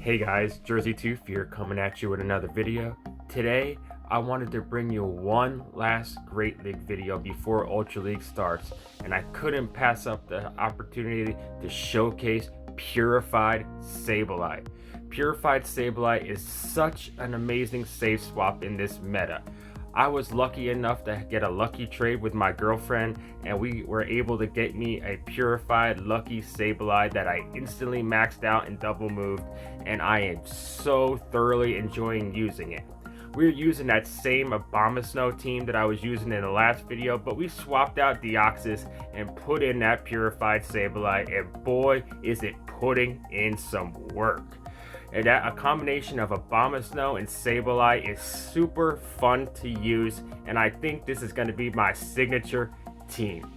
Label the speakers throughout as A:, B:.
A: Hey guys, Jerseytoof here coming at you with another video. Today, I wanted to bring you one last Great League video before Ultra League starts, and I couldn't pass up the opportunity to showcase Purified Sableye. Purified Sableye is such an amazing save swap in this meta. I was lucky enough to get a lucky trade with my girlfriend, and we were able to get me a purified lucky Sableye that I instantly maxed out and double moved, and I am so thoroughly enjoying using it. We're using that same ABOMASNOW team that I was using in the last video, but we swapped out Deoxys and put in that purified Sableye, and boy is it putting in some work. And that a combination of ABOMASNOW and Sableye is super fun to use, and I think this is going to be my signature team.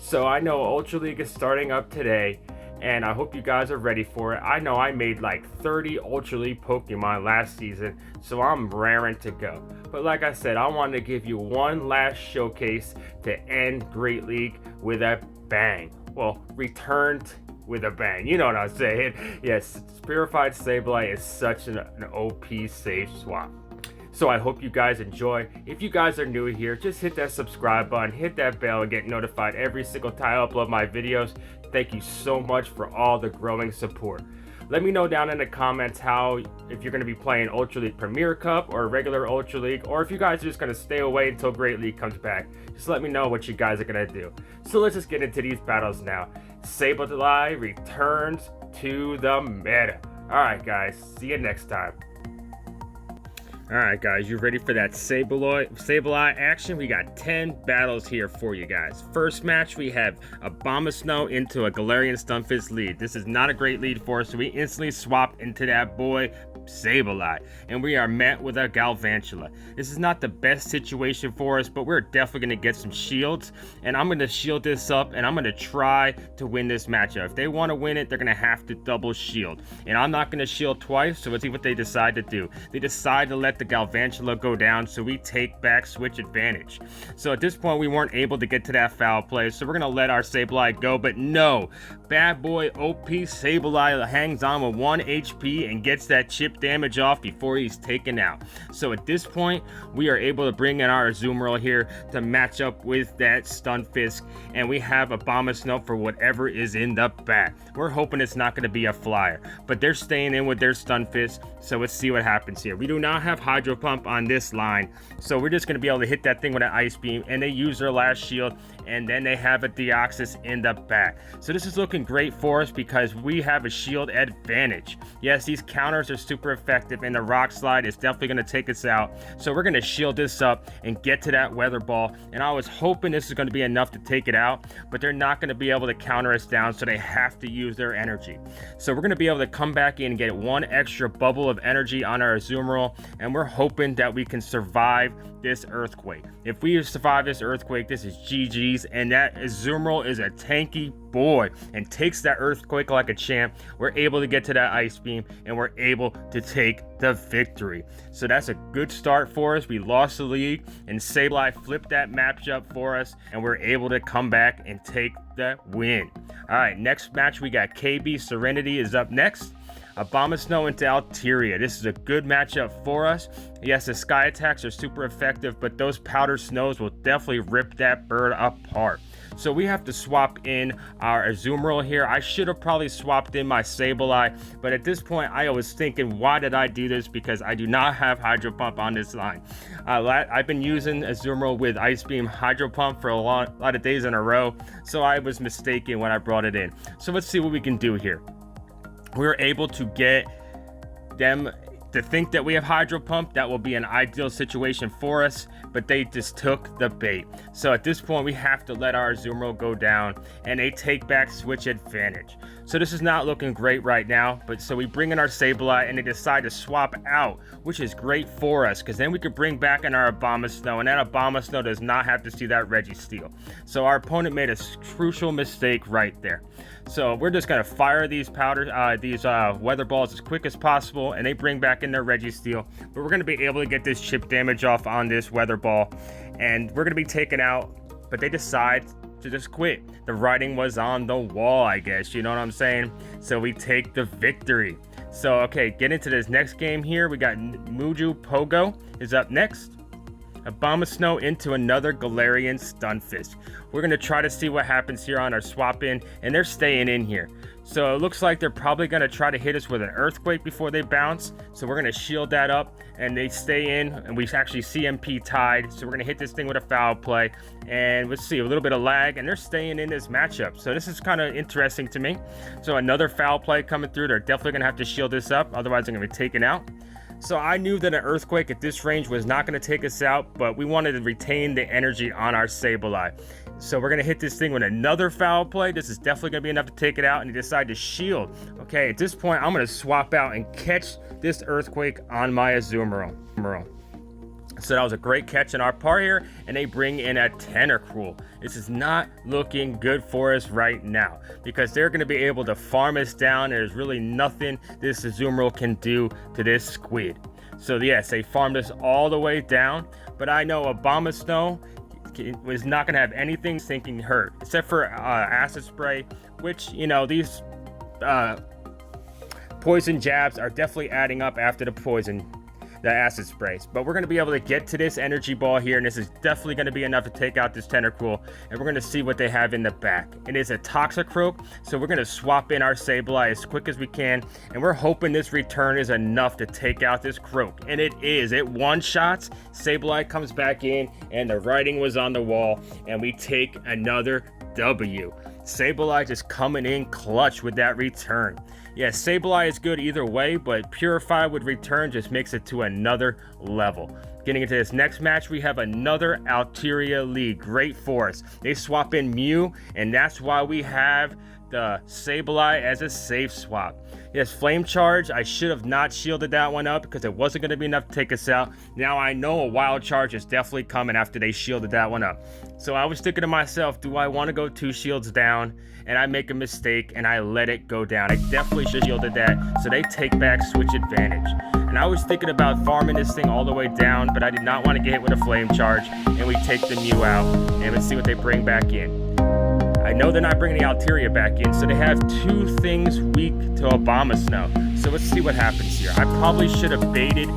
A: So I know Ultra League is starting up today, and I hope you guys are ready for it. I know I made like 30 Ultra League Pokemon last season, so I'm raring to go. But like I said, I wanted to give you one last showcase to end Great League with a bang. Well, returned with a bang, you know what I'm saying. Yes, Purified Sableye is such an OP save swap. So I hope you guys enjoy. If you guys are new here, just hit that subscribe button, hit that bell, and get notified every single time I upload my videos. Thank you so much for all the growing support. Let me know down in the comments if you're going to be playing Ultra League Premier Cup or regular Ultra League, or if you guys are just going to stay away until Great League comes back. Just let me know what you guys are going to do. So let's just get into these battles now. Sableye returns to the meta. Alright guys, see you next time. Alright guys, you ready for that Sableye action? We got 10 battles here for you guys. First match, we have ABOMASNOW into a Galarian Stunfisk lead. This is not a great lead for us, so we instantly swap into that boy Sableye, and we are met with a Galvantula. This is not the best situation for us, but we're definitely going to get some shields, and I'm going to shield this up, and I'm going to try to win this matchup. If they want to win it, they're going to have to double shield, and I'm not going to shield twice, so let's see what they decide to do. They decide to let the Galvantula go down, so we take back switch advantage. So at this point, we weren't able to get to that foul play, so we're going to let our Sableye go, but no, bad boy OP Sableye hangs on with 1 HP and gets that chip damage off before he's taken out. So at this point, we are able to bring in our AZUMARILL here to match up with that Stunfisk, and we have ABOMASNOW for whatever is in the back. We're hoping it's not going to be a flyer, but they're staying in with their Stunfisk, so let's see what happens here. We do not have Hydro Pump on this line, so we're just going to be able to hit that thing with an Ice Beam, and they use their last shield, and then they have a Deoxys in the back. So this is looking great for us because we have a shield advantage. Yes, these counters are super effective, and the Rock Slide is definitely going to take us out. So we're going to shield this up and get to that Weather Ball, and I was hoping this is going to be enough to take it out, but they're not going to be able to counter us down, so they have to use their energy. So we're going to be able to come back in and get one extra bubble of energy on our AZUMARILL, and we're hoping that we can survive this Earthquake. If we survive this Earthquake, this is GG's, and that AZUMARILL is a tanky boy and takes that Earthquake like a champ. We're able to get to that Ice Beam, and we're able to take the victory. So that's a good start for us. We lost the league, and Sableye flipped that matchup for us, and we're able to come back and take the win. All right, next match, we got KB Serenity is up next. ABOMASNOW into Altaria. This is a good matchup for us. Yes, the Sky attacks are super effective, but those Powder Snows will definitely rip that bird apart. So we have to swap in our AZUMARILL here. I should have probably swapped in my Sableye, but at this point I was thinking, why did I do this? Because I do not have Hydro Pump on this line. I've been using AZUMARILL with Ice Beam Hydro Pump for a lot of days in a row, so I was mistaken when I brought it in. So let's see what we can do here. We were able to get them to think that we have Hydro Pump. That will be an ideal situation for us, but they just took the bait. So at this point, we have to let our AZUMARILL go down, and they take back switch advantage. So this is not looking great right now, but so we bring in our Sableye, and they decide to swap out, which is great for us, because then we could bring back in our ABOMASNOW, and that ABOMASNOW does not have to see that Registeel. So our opponent made a crucial mistake right there. So we're just going to fire these Weather Balls as quick as possible, and they bring back in their Registeel. But we're going to be able to get this chip damage off on this Weather Ball, and we're going to be taken out, but they decide to just quit. The writing was on the wall, I guess, you know what I'm saying? So we take the victory. So, okay, get into this next game here. We got Muju Pogo is up next. ABOMASNOW into another Galarian Stunfisk. We're going to try to see what happens here on our swap in, and they're staying in here. So it looks like they're probably going to try to hit us with an Earthquake before they bounce. So we're going to shield that up, and they stay in, and we actually CMP tied. So we're going to hit this thing with a foul play, and let's see, a little bit of lag, and they're staying in this matchup. So this is kind of interesting to me. So another foul play coming through. They're definitely going to have to shield this up, otherwise they're going to be taken out. So I knew that an Earthquake at this range was not going to take us out, but we wanted to retain the energy on our Sableye. So we're going to hit this thing with another foul play. This is definitely going to be enough to take it out, and he decided to shield. Okay, at this point, I'm going to swap out and catch this Earthquake on my AZUMARILL. So that was a great catch in our part here, and they bring in a Tentacruel. This is not looking good for us right now because they're going to be able to farm us down. There's really nothing this AZUMARILL can do to this squid. So yes, they farmed us all the way down, but I know ABOMASNOW was not going to have anything sinking hurt except for acid spray, which, you know, these poison jabs are definitely adding up after the acid sprays. But we're going to be able to get to this energy ball here, and this is definitely going to be enough to take out this Tentacruel, and we're going to see what they have in the back. It is a Toxicroak, so we're going to swap in our Sableye as quick as we can, and we're hoping this return is enough to take out this Croak, and it is. It one-shots, Sableye comes back in, and the writing was on the wall, and we take another W. Sableye just coming in clutch with that return. Yeah, Sableye is good either way, but Purify with return just makes it to another level. Getting into this next match, we have another Altaria Lead. Great for us. They swap in Mew, and that's why we have the Sableye as a safe swap. Yes, Flame Charge. I should have not shielded that one up because it wasn't going to be enough to take us out. Now I know a Wild Charge is definitely coming after they shielded that one up. So I was thinking to myself, do I want to go 2 shields down? And I make a mistake and I let it go down. I definitely should have shielded that. So they take back switch advantage. And I was thinking about farming this thing all the way down, but I did not want to get hit with a Flame Charge. And we take the Mew out, and let's see what they bring back in. I know they're not bringing the Altaria back in, so they have 2 things weak to ABOMASNOW. So let's see what happens here. I probably should have baited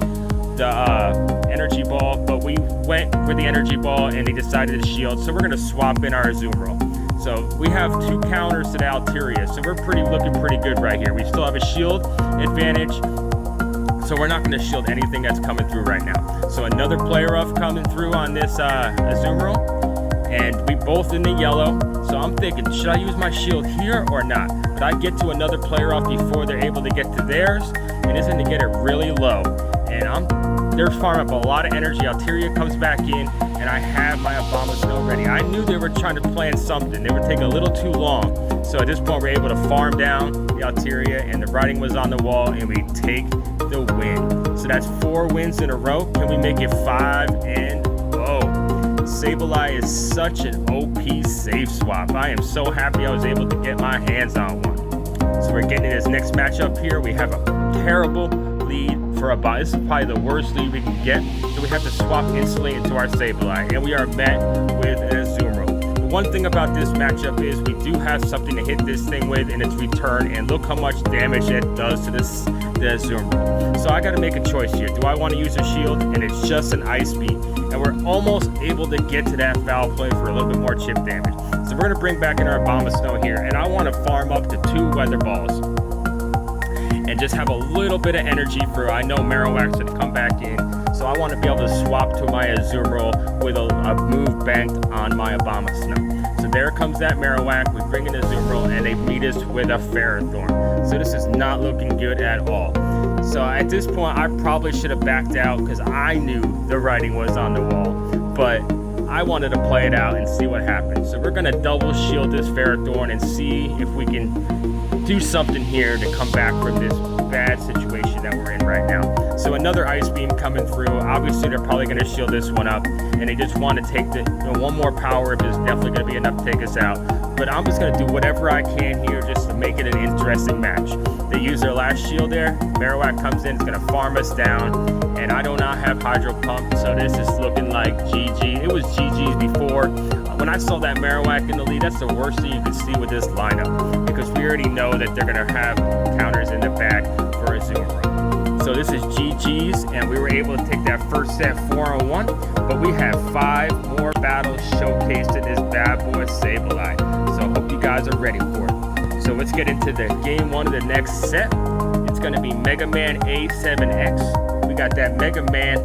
A: the energy ball, but we went for the energy ball and they decided to shield. So we're going to swap in our AZUMARILL. So we have 2 counters to the Altaria, so we're looking pretty good right here. We still have a shield advantage, so we're not going to shield anything that's coming through right now. So another play rough coming through on this AZUMARILL, and we both in the yellow. So I'm thinking, should I use my shield here or not? But I get to another player off before they're able to get to theirs, and it's going to get it really low. And they're farming up a lot of energy. Altaria comes back in, and I have my ABOMASNOW ready. I knew they were trying to plan something. They were taking a little too long. So at this point, we're able to farm down the Altaria, and the writing was on the wall, and we take the win. So that's 4 wins in a row. Can we make it 5 and Sableye is such an OP safe swap. I am so happy I was able to get my hands on one. So we're getting to this next matchup here. We have a terrible lead for ABOMASNOW. This is probably the worst lead we can get. So we have to swap instantly into our Sableye, and we are met with an AZUMARILL. The one thing about this matchup is we do have something to hit this thing with in its return, and look how much damage it does to the AZUMARILL. So I got to make a choice here. Do I want to use a shield? And it's just an Ice Beam. And we're almost able to get to that foul play for a little bit more chip damage. So we're going to bring back in our ABOMASNOW here, and I want to farm up to 2 Weather Balls and just have a little bit of energy for, I know Marowak's going to come back in, so I want to be able to swap to my AZUMARILL with a move banked on my ABOMASNOW. So there comes that Marowak. We bring in AZUMARILL, and they meet us with a Ferrothorn. So this is not looking good at all. So at this point, I probably should have backed out because I knew the writing was on the wall, but I wanted to play it out and see what happens. So we're going to double shield this Ferrothorn and see if we can do something here to come back from this bad situation that we're in right now. So another Ice Beam coming through. Obviously, they're probably going to shield this one up, and they just want to take the one more power if it's definitely going to be enough to take us out. But I'm just going to do whatever I can here just to make it an interesting match. They use their last shield there. Marowak comes in, it's going to farm us down, and I do not have Hydro Pump, so this is looking like GG. It was GG's before. When I saw that Marowak in the lead, that's the worst thing you could see with this lineup, because we already know that they're going to have counters in the back for Azumarill. So this is GG's, and we were able to take that first set 4-1, but we have 5 more battles showcased in this bad boy Sableye. So I hope you guys are ready for it. So let's get into the game 1 of the next set. It's going to be Mega Man A7X. We got that Mega Man,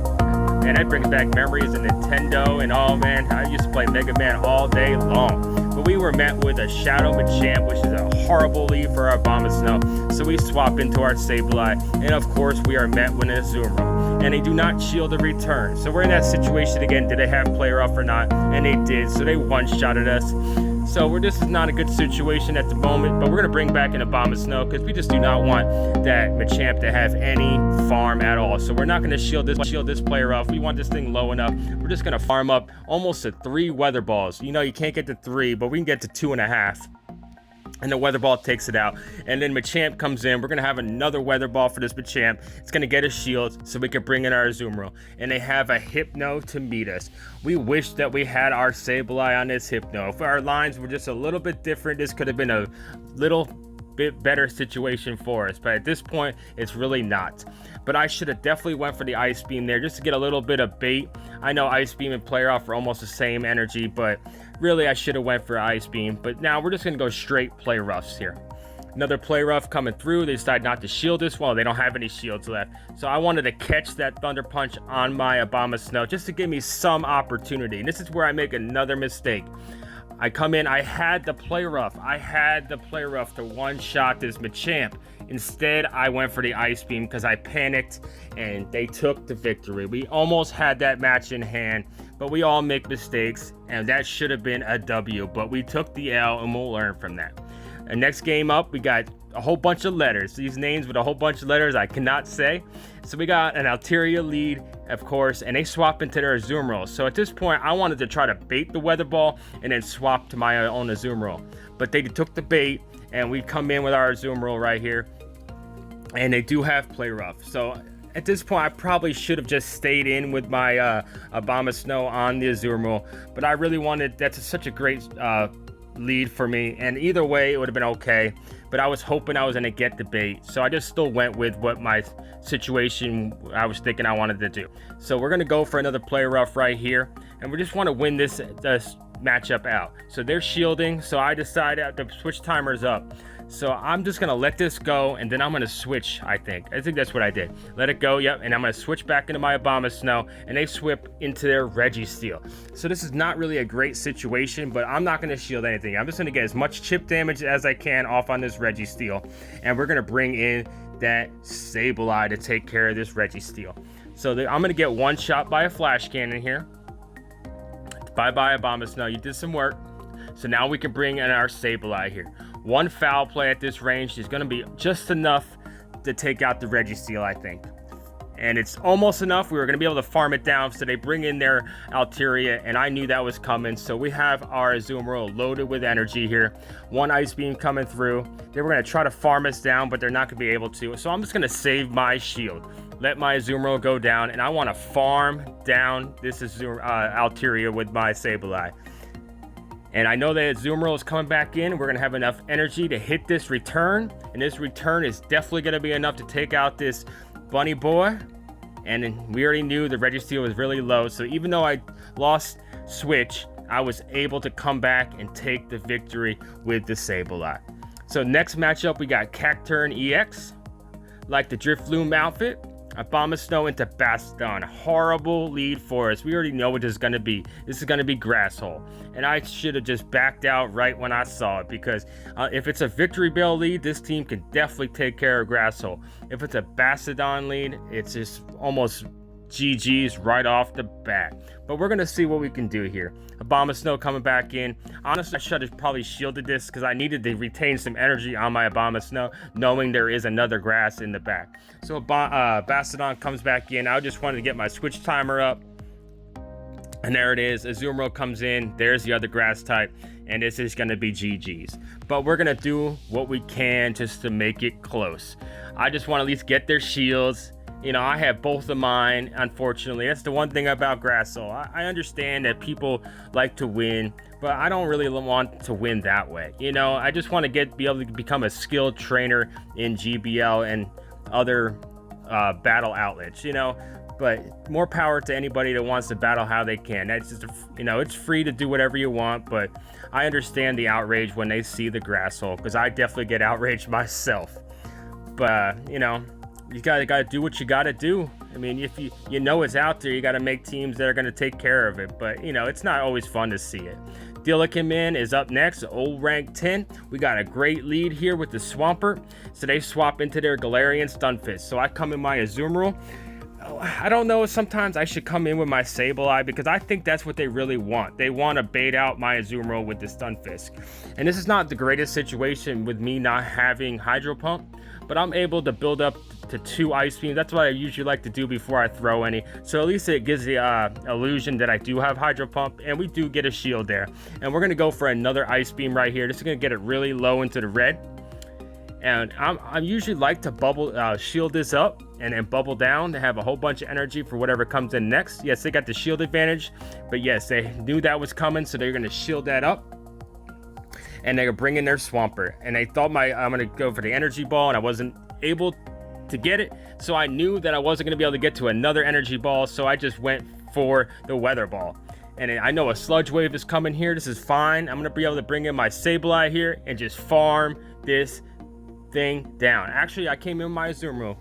A: and that brings back memories of Nintendo and all, man. I used to play Mega Man all day long. But we were met with a Shadow Machamp, which is a horrible lead for our ABOMASNOW. So we swap into our Sableye, and of course we are met with an AZUMARILL. And they do not shield the return. So we're in that situation again. Did they have player off or not? And they did. So they one-shotted us. So this is not a good situation at the moment, but we're going to bring back an ABOMASNOW because we just do not want that Machamp to have any farm at all. So we're not going to shield this player off. We want this thing low enough. We're just going to farm up almost to 3 weather balls. You know, you can't get to 3, but we can get to 2.5. And the weather ball takes it out, and then Machamp comes in. We're gonna have another weather ball for this Machamp. It's gonna get a shield so we can bring in our AZUMARILL, and they have a Hypno to meet us. We wish that we had our Sableye on this Hypno. If our lines were just a little bit different, this could have been a little bit better situation for us, but at this point it's really not. But I should have definitely went for the Ice Beam there just to get a little bit of bait. I know Ice Beam and player off are almost the same energy, but really I should have went for Ice Beam. But now we're just gonna go straight play roughs here. Another play rough coming through. They decide not to shield this one. They don't have any shields left, so I wanted to catch that Thunder Punch on my ABOMASNOW just to give me some opportunity. And this is where I make another mistake. I come in, I had the play rough to one-shot this Machamp. Instead, I went for the Ice Beam because I panicked and they took the victory. We almost had that match in hand, but we all make mistakes, and that should have been a W, but we took the L and we'll learn from that. And next game up, we got a whole bunch of letters. These names with a whole bunch of letters I cannot say. So we got an Altaria Lead, of course, and they swap into their AZUMARILL. So at this point, I wanted to try to bait the weather ball and then swap to my own AZUMARILL. But they took the bait, and we come in with our AZUMARILL right here. And they do have play rough. So at this point, I probably should have just stayed in with my ABOMASNOW on the AZUMARILL. But I really wanted, that's such a great lead for me, and either way it would have been okay, but I was hoping I was going to get the bait, so I just still went with what my situation I was thinking I wanted to do. So we're going to go for another play rough right here, and we just want to win this matchup out. So they're shielding, so I decided the switch timer's up, so I'm just going to let this go, and then I'm going to switch. I think that's what I did. Let it go, yep, and I'm going to switch back into my ABOMASNOW, and they swip into their Registeel. So this is not really a great situation, but I'm not going to shield anything. I'm just going to get as much chip damage as I can off on this Registeel, and we're going to bring in that Sableye to take care of this Registeel. So I'm going to get one shot by a flash cannon here. Bye-bye, ABOMASNOW. You did some work. So now we can bring in our Sableye here. One foul play at this range is going to be just enough to take out the Registeel, I think. And it's almost enough. We were going to be able to farm it down, so they bring in their Altaria, and I knew that was coming. So we have our AZUMARILL loaded with energy here. One Ice Beam coming through. They were going to try to farm us down, but they're not going to be able to. So I'm just going to save my shield. Let my AZUMARILL go down, and I want to farm down this Altaria with my Sableye. And I know that AZUMARILL is coming back in. We're going to have enough energy to hit this return. And this return is definitely going to be enough to take out this bunny boy. And we already knew the Registeel was really low. So even though I lost switch, I was able to come back and take the victory with the Sableye. So next matchup, we got Cacturne EX. Like the Drifloon outfit. ABOMASNOW into Bastiodon. Horrible lead for us. We already know what this is going to be. This is going to be Grass Hole. And I should have just backed out right when I saw it, because if it's a Victory Bell lead, this team can definitely take care of Grass Hole. If it's a Bastiodon lead, it's just almost GG's right off the bat. But we're going to see what we can do here. ABOMASNOW coming back in. Honestly, I should have probably shielded this because I needed to retain some energy on my ABOMASNOW, knowing there is another grass in the back. So Bastiodon comes back in. I just wanted to get my switch timer up. And there it is. AZUMARILL comes in. There's the other grass type. And this is going to be GG's. But we're going to do what we can just to make it close. I just want to at least get their shields. You know, I have both of mine, unfortunately. That's the one thing about Grass Hole. I understand that people like to win, but I don't really want to win that way. You know, I just want to be able to become a skilled trainer in GBL, and other battle outlets, you know. But more power to anybody that wants to battle how they can. That's just, you know, it's free to do whatever you want, but I understand the outrage when they see the grass hole, because I definitely get outraged myself. But you know, you gotta do what you gotta do. I mean, if you know it's out there, you gotta make teams that are gonna take care of it. But you know, it's not always fun to see it. Dillikin is up next, old rank 10. We got a great lead here with the Swampert. So they swap into their Galarian Stunfisk. So I come in my Azumarill. I don't know, sometimes I should come in with my Sableye, because I think that's what they really want. They want to bait out my Azumarill with the Stunfisk. And this is not the greatest situation with me not having Hydro Pump, but I'm able to build up to 2 Ice Beams. That's what I usually like to do before I throw any. So at least it gives the illusion that I do have Hydro Pump, and we do get a shield there. And we're going to go for another Ice Beam right here. This is going to get it really low into the red. And I usually like to bubble shield this up and then bubble down to have a whole bunch of energy for whatever comes in next. Yes, they got the shield advantage, but yes, they knew that was coming, so they're going to shield that up. And they're bringing their Swampert. And they thought I'm going to go for the energy ball, and I wasn't able to get it. So I knew that I wasn't going to be able to get to another energy ball, so I just went for the weather ball. And I know a sludge wave is coming here. This is fine. I'm going to be able to bring in my Sableye here and just farm this thing down. Actually, I came in with my Azumarill.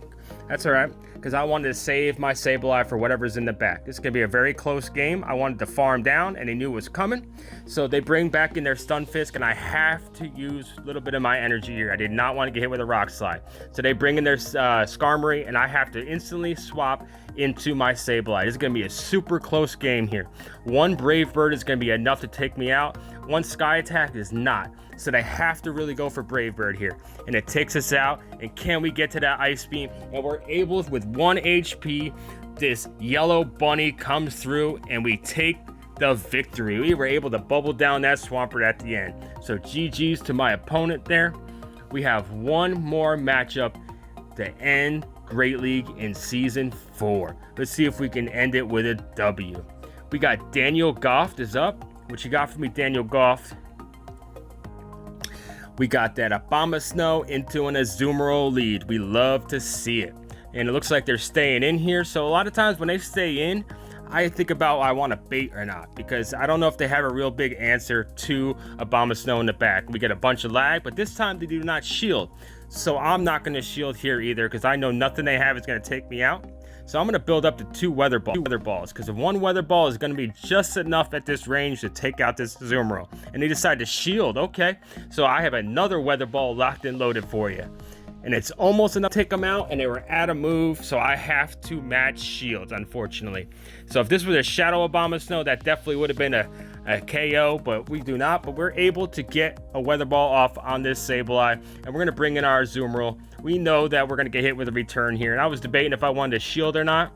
A: That's all right, because I wanted to save my Sableye for whatever's in the back. This is going to be a very close game. I wanted to farm down, and they knew it was coming. So they bring back in their Stunfisk, and I have to use a little bit of my energy here. I did not want to get hit with a Rock Slide. So they bring in their Skarmory, and I have to instantly swap into my Sableye. This is going to be a super close game here. One Brave Bird is going to be enough to take me out. One Sky Attack is not. So they have to really go for Brave Bird here. And it takes us out. And can we get to that Ice Beam? And we're able, with 1 HP, this yellow bunny comes through and we take the victory. We were able to bubble down that Swampert at the end. So GG's to my opponent there. We have one more matchup to end Great League in Season 4. Let's see if we can end it with a W. We got Daniel Goff is up. What you got for me, Daniel Goff? We got that ABOMASNOW into an Azumarill lead. We love to see it. And it looks like they're staying in here. So a lot of times when they stay in, I think about I want to bait or not, because I don't know if they have a real big answer to ABOMASNOW in the back. We get a bunch of lag, but this time they do not shield. So I'm not going to shield here either, because I know nothing they have is going to take me out. So I'm going to build up to 2 weather balls, because 1 weather ball is going to be just enough at this range to take out this Azumarill. And they decide to shield. Okay, so I have another weather ball locked and loaded for you. And it's almost enough to take them out, and they were out of move, so I have to match shields, unfortunately. So if this was a Shadow ABOMASNOW, that definitely would have been a KO, but we do not. But we're able to get a weather ball off on this Sableye, and we're going to bring in our Azumarill. We know that we're going to get hit with a return here, and I was debating if I wanted to shield or not,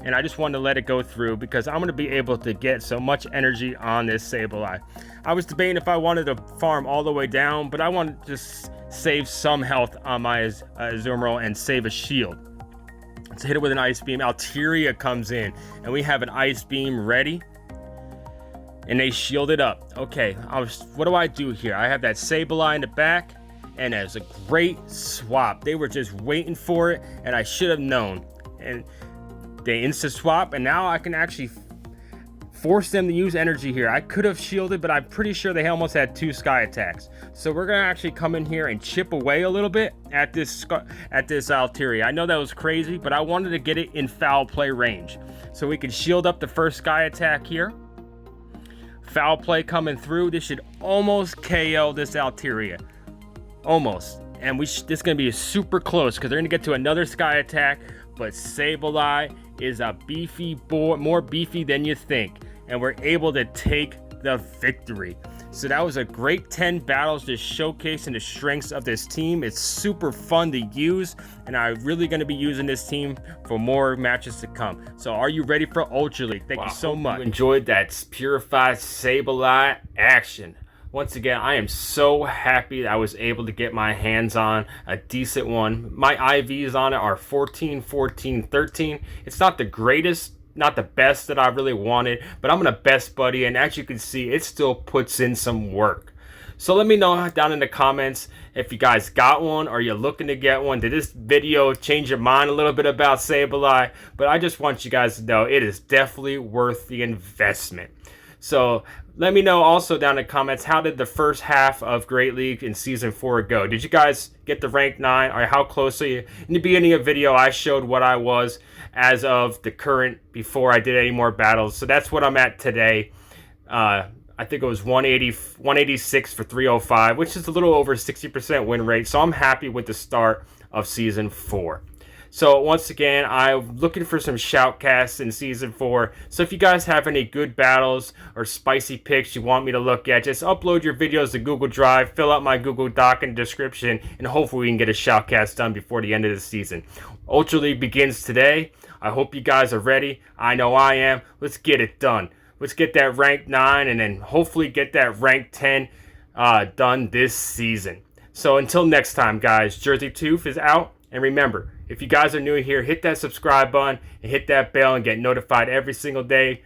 A: and I just wanted to let it go through because I'm going to be able to get so much energy on this Sableye. I was debating if I wanted to farm all the way down, but I wanted to just save some health on my Azumarill and save a shield. Let's hit it with an Ice Beam. Altaria comes in, and we have an Ice Beam ready, and they shield it up. Okay, what do I do here? I have that Sableye in the back, and it's a great swap. They were just waiting for it, and I should have known. And they insta swap, and now I can actually force them to use energy here. I could have shielded, but I'm pretty sure they almost had 2 Sky Attacks. So we're gonna actually come in here and chip away a little bit at this Altaria. I know that was crazy, but I wanted to get it in foul play range, so we can shield up the first Sky Attack here. Foul play coming through. This should almost KO this Altaria. Almost. And this is going to be super close, because they're going to get to another Sky Attack. But Sableye is a beefy boy, more beefy than you think. And we're able to take the victory. So that was a great 10 battles, just showcasing the strengths of this team. It's super fun to use, and I'm really going to be using this team for more matches to come. So are you ready for Ultra League? Thank you so much. You enjoyed that Purified Sableye action. Once again, I am so happy that I was able to get my hands on a decent one. My IVs on it are 14, 14, 13. It's not the greatest, not the best that I really wanted, but I'm in a best buddy, and as you can see, it still puts in some work. So let me know down in the comments if you guys got one or you're looking to get one. Did this video change your mind a little bit about Sableye? But I just want you guys to know it is definitely worth the investment. So let me know also down in the comments, how did the first half of Great League in Season 4 go? Did you guys get the rank 9? Or how close are you? In the beginning of the video, I showed what I was as of the current before I did any more battles. So that's what I'm at today. I think it was 186 for 305, which is a little over 60% win rate. So I'm happy with the start of Season 4. So once again, I'm looking for some shoutcasts in Season 4. So if you guys have any good battles or spicy picks you want me to look at, just upload your videos to Google Drive, fill out my Google Doc in the description, and hopefully we can get a shoutcast done before the end of the season. Ultra League begins today. I hope you guys are ready. I know I am. Let's get it done. Let's get that rank 9 and then hopefully get that rank 10 done this season. So until next time, guys, Jerseytoof is out. And remember, if you guys are new here, hit that subscribe button and hit that bell and get notified every single day,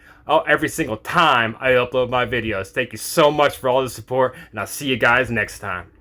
A: every single time I upload my videos. Thank you so much for all the support, and I'll see you guys next time.